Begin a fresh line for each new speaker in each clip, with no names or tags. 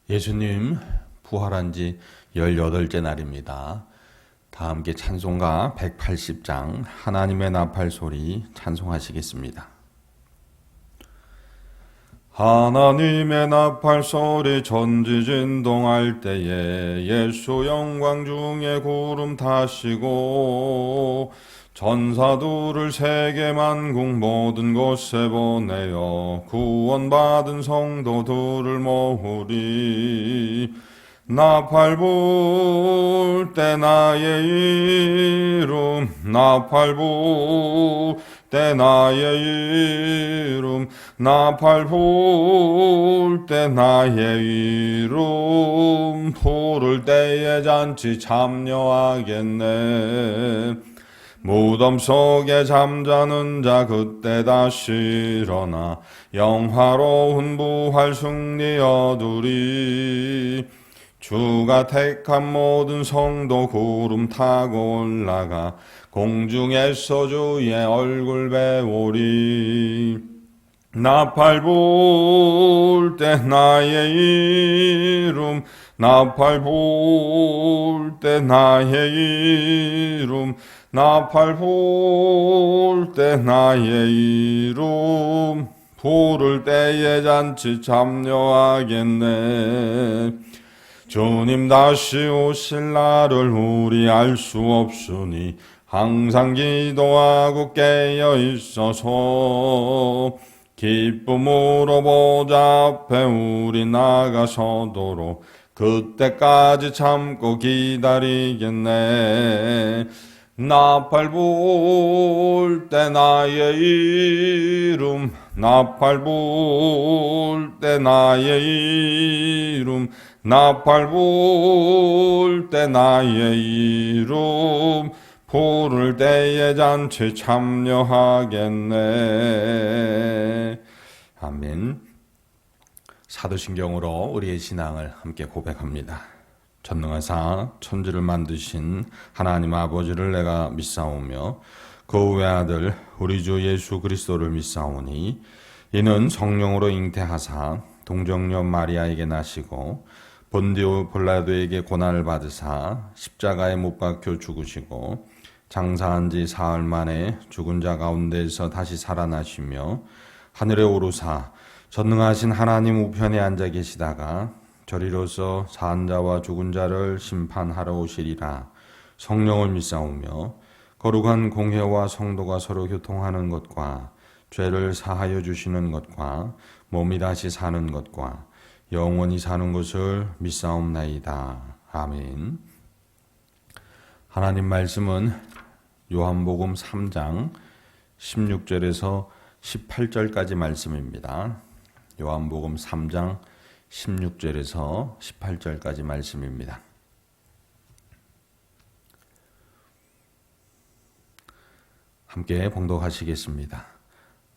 예수님 부활한 지 18째 날입니다. 다 함께 찬송가 180장 하나님의 나팔 소리 찬송하시겠습니다. 하나님의 나팔 소리 전지진동할 때에 예수 영광 중에 구름 타시고 전사들을 세계 만국 모든 곳에 보내어 구원받은 성도들을 모으리. 나팔 불 때 나의 이름, 나팔 불 때 나의 이름, 나팔 불 때 나의 이름, 부를 때에 잔치 참여하겠네. 무덤 속에 잠자는 자 그때 다시 일어나 영화로운 부활 승리 얻으리. 주가 택한 모든 성도 구름 타고 올라가 공중에서 주의 얼굴 배우리. 나팔 불 때 나의 이름, 나팔 불 때 나의 이름, 나팔 불 때 나의 이름, 부를 때에 잔치 참여하겠네. 주님 다시 오실 날을 우리 알 수 없으니 항상 기도하고 깨어 있어서 기쁨으로 보좌 앞에 우리 나가서도록 그때까지 참고 기다리겠네. 나팔 불 때 나의 이름, 나팔 불 때 나의 이름, 나팔 불 때 나의 이름, 부를 때에 잔치 참여하겠네. 아멘. 사도신경으로 우리의 신앙을 함께 고백합니다. 전능하사 천지를 만드신 하나님 아버지를 내가 믿사오며 그 외아들 우리 주 예수 그리스도를 믿사오니 이는 성령으로 잉태하사 동정녀 마리아에게 나시고 본디오 빌라도에게 고난을 받으사 십자가에 못 박혀 죽으시고 장사한 지 사흘 만에 죽은 자 가운데서 다시 살아나시며 하늘에 오르사 전능하신 하나님 우편에 앉아 계시다가 저리로서 산 자와 죽은 자를 심판하러 오시리라. 성령을 믿사오며 거룩한 공회와 성도가 서로 교통하는 것과 죄를 사하여 주시는 것과 몸이 다시 사는 것과 영원히 사는 것을 믿사옵나이다. 아멘. 하나님 말씀은 요한복음 3장 16절에서 18절까지 말씀입니다. 요한복음 3장 16절에서 18절까지 말씀입니다. 함께 봉독하시겠습니다.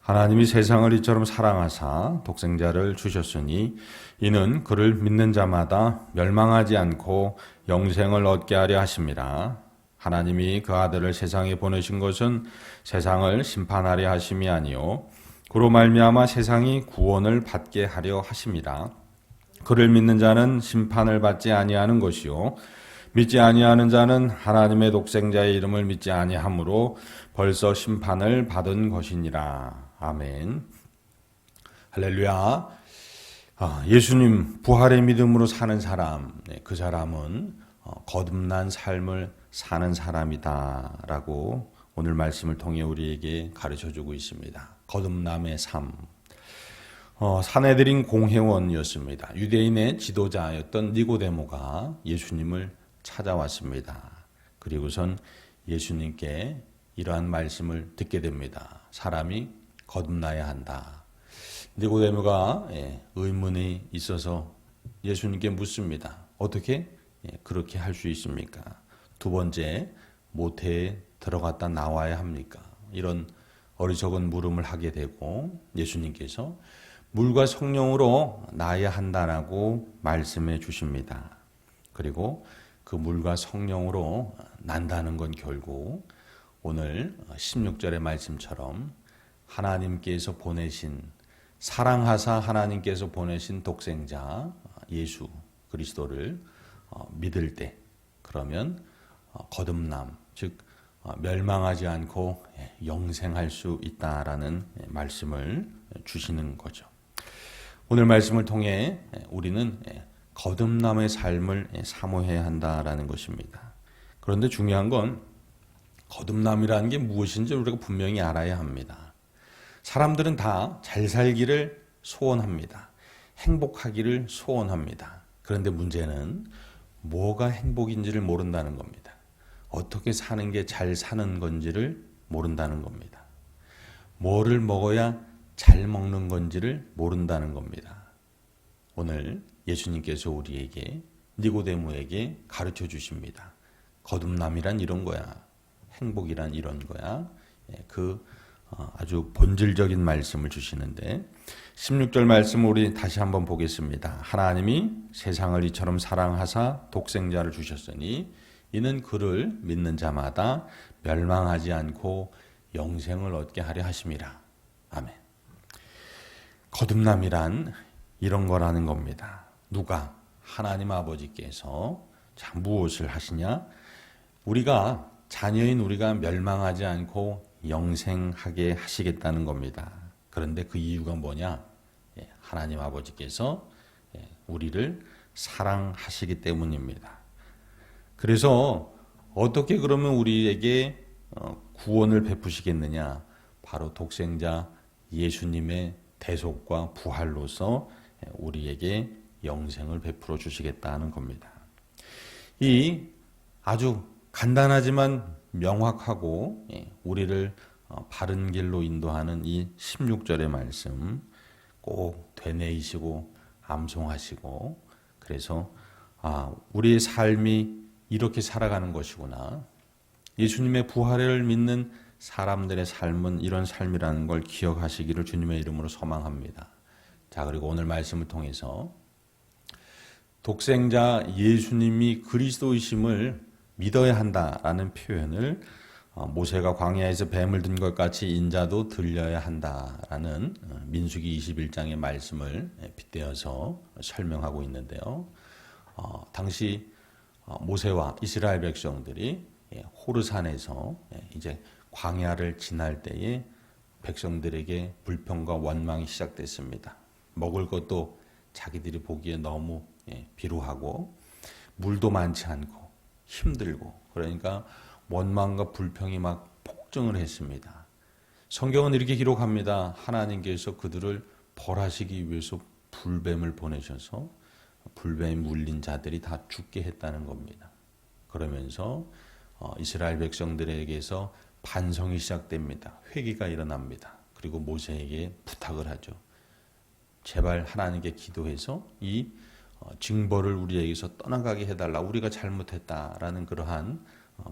하나님이 세상을 이처럼 사랑하사 독생자를 주셨으니 이는 그를 믿는 자마다 멸망하지 않고 영생을 얻게 하려 하심이라. 하나님이 그 아들을 세상에 보내신 것은 세상을 심판하려 하심이 아니요 그로 말미암아 세상이 구원을 받게 하려 하심이라. 그를 믿는 자는 심판을 받지 아니하는 것이요 믿지 아니하는 자는 하나님의 독생자의 이름을 믿지 아니하므로 벌써 심판을 받은 것이니라. 아멘. 할렐루야. 예수님 부활의 믿음으로 사는 사람, 그 사람은 거듭난 삶을 사는 사람이다 라고 오늘 말씀을 통해 우리에게 가르쳐주고 있습니다. 거듭남의 삶. 사내들인 공회원이었습니다. 유대인의 지도자였던 니고데모가 예수님을 찾아왔습니다. 그리고선 예수님께 이러한 말씀을 듣게 됩니다. 사람이 거듭나야 한다. 니고데모가 의문이 있어서 예수님께 묻습니다. 어떻게 그렇게 할 수 있습니까? 두 번째, 모태에 들어갔다 나와야 합니까? 이런 어리석은 물음을 하게 되고 예수님께서 물과 성령으로 나야 한다라고 말씀해 주십니다. 그리고 그 물과 성령으로 난다는 건 결국 오늘 16절의 말씀처럼 하나님께서 보내신 사랑하사 하나님께서 보내신 독생자 예수 그리스도를 믿을 때, 그러면 거듭남, 즉 멸망하지 않고 영생할 수 있다라는 말씀을 주시는 거죠. 오늘 말씀을 통해 우리는 거듭남의 삶을 사모해야 한다라는 것입니다. 그런데 중요한 건 거듭남이라는 게 무엇인지 우리가 분명히 알아야 합니다. 사람들은 다 잘 살기를 소원합니다. 행복하기를 소원합니다. 그런데 문제는 뭐가 행복인지를 모른다는 겁니다. 어떻게 사는 게 잘 사는 건지를 모른다는 겁니다. 뭐를 먹어야 잘 먹는 건지를 모른다는 겁니다. 오늘 예수님께서 우리에게, 니고데모에게 가르쳐 주십니다. 거듭남이란 이런 거야. 행복이란 이런 거야. 아주 본질적인 말씀을 주시는데 16절 말씀 우리 다시 한번 보겠습니다. 하나님이 세상을 이처럼 사랑하사 독생자를 주셨으니 이는 그를 믿는 자마다 멸망하지 않고 영생을 얻게 하려 하심이라. 아멘. 거듭남이란 이런 거라는 겁니다. 누가? 하나님 아버지께서 자, 무엇을 하시냐? 우리가 자녀인 우리가 멸망하지 않고 영생하게 하시겠다는 겁니다. 그런데 그 이유가 뭐냐? 하나님 아버지께서 우리를 사랑하시기 때문입니다. 그래서 어떻게 그러면 우리에게 구원을 베푸시겠느냐? 바로 독생자 예수님의 대속과 부활로서 우리에게 영생을 베풀어 주시겠다는 겁니다. 이 아주 간단하지만 명확하고 우리를 바른 길로 인도하는 이 16절의 말씀 꼭 되뇌이시고 암송하시고, 그래서 우리의 삶이 이렇게 살아가는 것이구나. 예수님의 부활을 믿는 사람들의 삶은 이런 삶이라는 걸 기억하시기를 주님의 이름으로 소망합니다. 자, 그리고 오늘 말씀을 통해서 독생자 예수님이 그리스도이심을 믿어야 한다라는 표현을 모세가 광야에서 뱀을 든 것 같이 인자도 들려야 한다라는 민수기 21장의 말씀을 빗대어서 설명하고 있는데요. 당시 모세와 이스라엘 백성들이 호르산에서 이제 광야를 지날 때에 백성들에게 불평과 원망이 시작됐습니다. 먹을 것도 자기들이 보기에 너무 비루하고 물도 많지 않고 힘들고, 그러니까 원망과 불평이 막 폭증을 했습니다. 성경은 이렇게 기록합니다. 하나님께서 그들을 벌하시기 위해서 불뱀을 보내셔서 불뱀에 물린 자들이 다 죽게 했다는 겁니다. 그러면서 이스라엘 백성들에게서 반성이 시작됩니다. 회개가 일어납니다. 그리고 모세에게 부탁을 하죠. 제발 하나님께 기도해서 이 징벌을 우리에게서 떠나가게 해달라. 우리가 잘못했다라는 그러한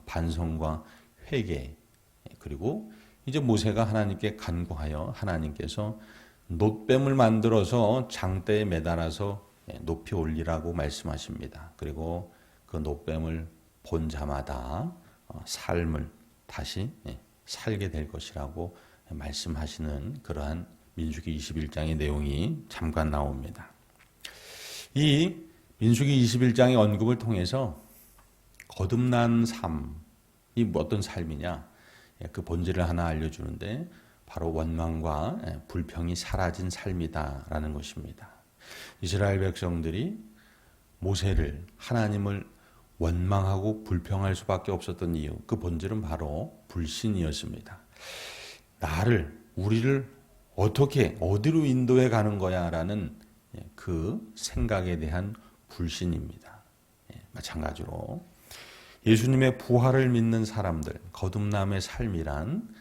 반성과 회개, 그리고 이제 모세가 하나님께 간구하여 하나님께서 놋뱀을 만들어서 장대에 매달아서 높이 올리라고 말씀하십니다. 그리고 그 놋뱀을 본 자마다 삶을 다시 살게 될 것이라고 말씀하시는 그러한 민수기 21장의 내용이 잠깐 나옵니다. 이 민수기 21장의 언급을 통해서 거듭난 삶이 어떤 삶이냐, 그 본질을 하나 알려주는데 바로 원망과 불평이 사라진 삶이다라는 것입니다. 이스라엘 백성들이 모세를, 하나님을 원망하고 불평할 수밖에 없었던 이유, 그 본질은 바로 불신이었습니다. 우리를 어떻게, 어디로 인도해 가는 거야 라는 그 생각에 대한 불신입니다. 마찬가지로 예수님의 부활을 믿는 사람들, 거듭남의 삶이란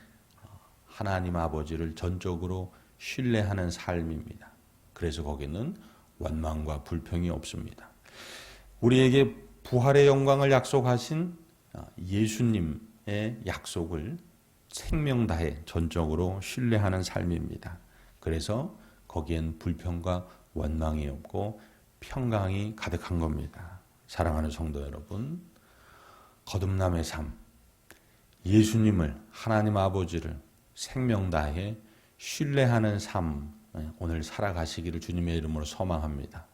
하나님 아버지를 전적으로 신뢰하는 삶입니다. 그래서 거기는 원망과 불평이 없습니다. 우리에게 부활의 영광을 약속하신 예수님의 약속을 생명 다해 전적으로 신뢰하는 삶입니다. 그래서 거기엔 불평과 원망이 없고 평강이 가득한 겁니다. 사랑하는 성도 여러분, 거듭남의 삶, 예수님을, 하나님 아버지를 생명 다해 신뢰하는 삶, 오늘 살아가시기를 주님의 이름으로 소망합니다.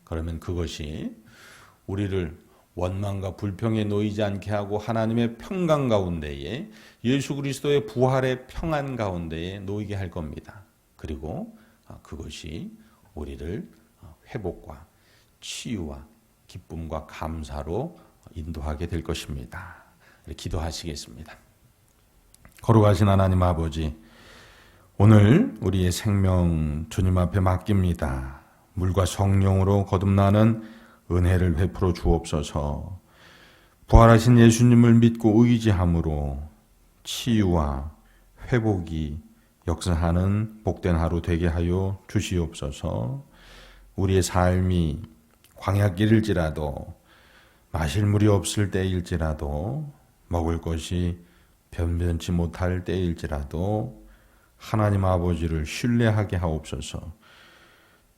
그러면 그것이 우리를 원망과 불평에 놓이지 않게 하고 하나님의 평강 가운데에 예수 그리스도의 부활의 평안 가운데에 놓이게 할 겁니다. 그리고 그것이 우리를 회복과 치유와 기쁨과 감사로 인도하게 될 것입니다. 기도하시겠습니다. 거룩하신 하나님 아버지, 오늘 우리의 생명 주님 앞에 맡깁니다. 물과 성령으로 거듭나는 은혜를 베풀어 주옵소서. 부활하신 예수님을 믿고 의지함으로 치유와 회복이 역사하는 복된 하루 되게 하여 주시옵소서. 우리의 삶이 광야길일지라도 마실 물이 없을 때일지라도 먹을 것이 변변치 못할 때일지라도 하나님 아버지를 신뢰하게 하옵소서.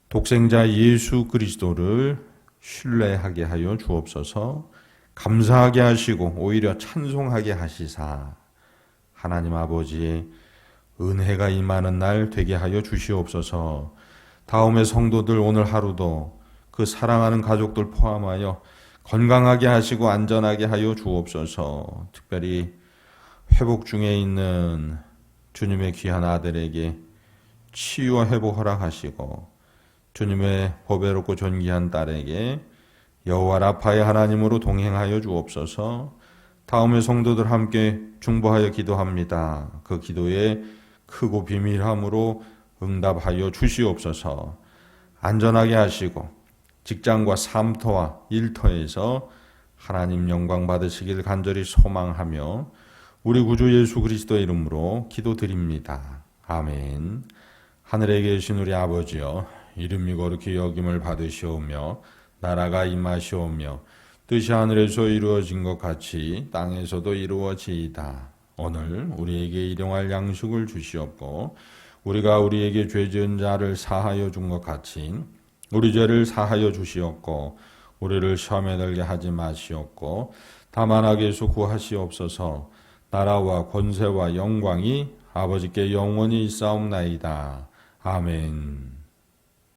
독생자 예수 그리스도를 신뢰하게 하여 주옵소서. 감사하게 하시고 오히려 찬송하게 하시사 하나님 아버지의 은혜가 임하는 날 되게 하여 주시옵소서. 다음의 성도들 오늘 하루도 그 사랑하는 가족들 포함하여 건강하게 하시고 안전하게 하여 주옵소서. 특별히 회복 중에 있는 주님의 귀한 아들에게 치유와 회복 허락하시고 주님의 보배롭고 존귀한 딸에게 여호와 라파의 하나님으로 동행하여 주옵소서. 다음의 성도들 함께 중보하여 기도합니다. 그 기도에 크고 비밀함으로 응답하여 주시옵소서. 안전하게 하시고 직장과 삶터와 일터에서 하나님 영광 받으시길 간절히 소망하며 우리 구주 예수 그리스도의 이름으로 기도드립니다. 아멘. 하늘에 계신 우리 아버지여, 이름이 거룩히 여김을 받으시오며 나라가 임하시오며 뜻이 하늘에서 이루어진 것 같이 땅에서도 이루어지이다. 오늘 우리에게 일용할 양식을 주시옵고 우리가 우리에게 죄 지은 자를 사하여 준 것 같이 우리 죄를 사하여 주시옵고 우리를 시험에 들게 하지 마시옵고 다만 악에서 구하시옵소서. 나라와 권세와 영광이 아버지께 영원히 있사옵나이다. 아멘.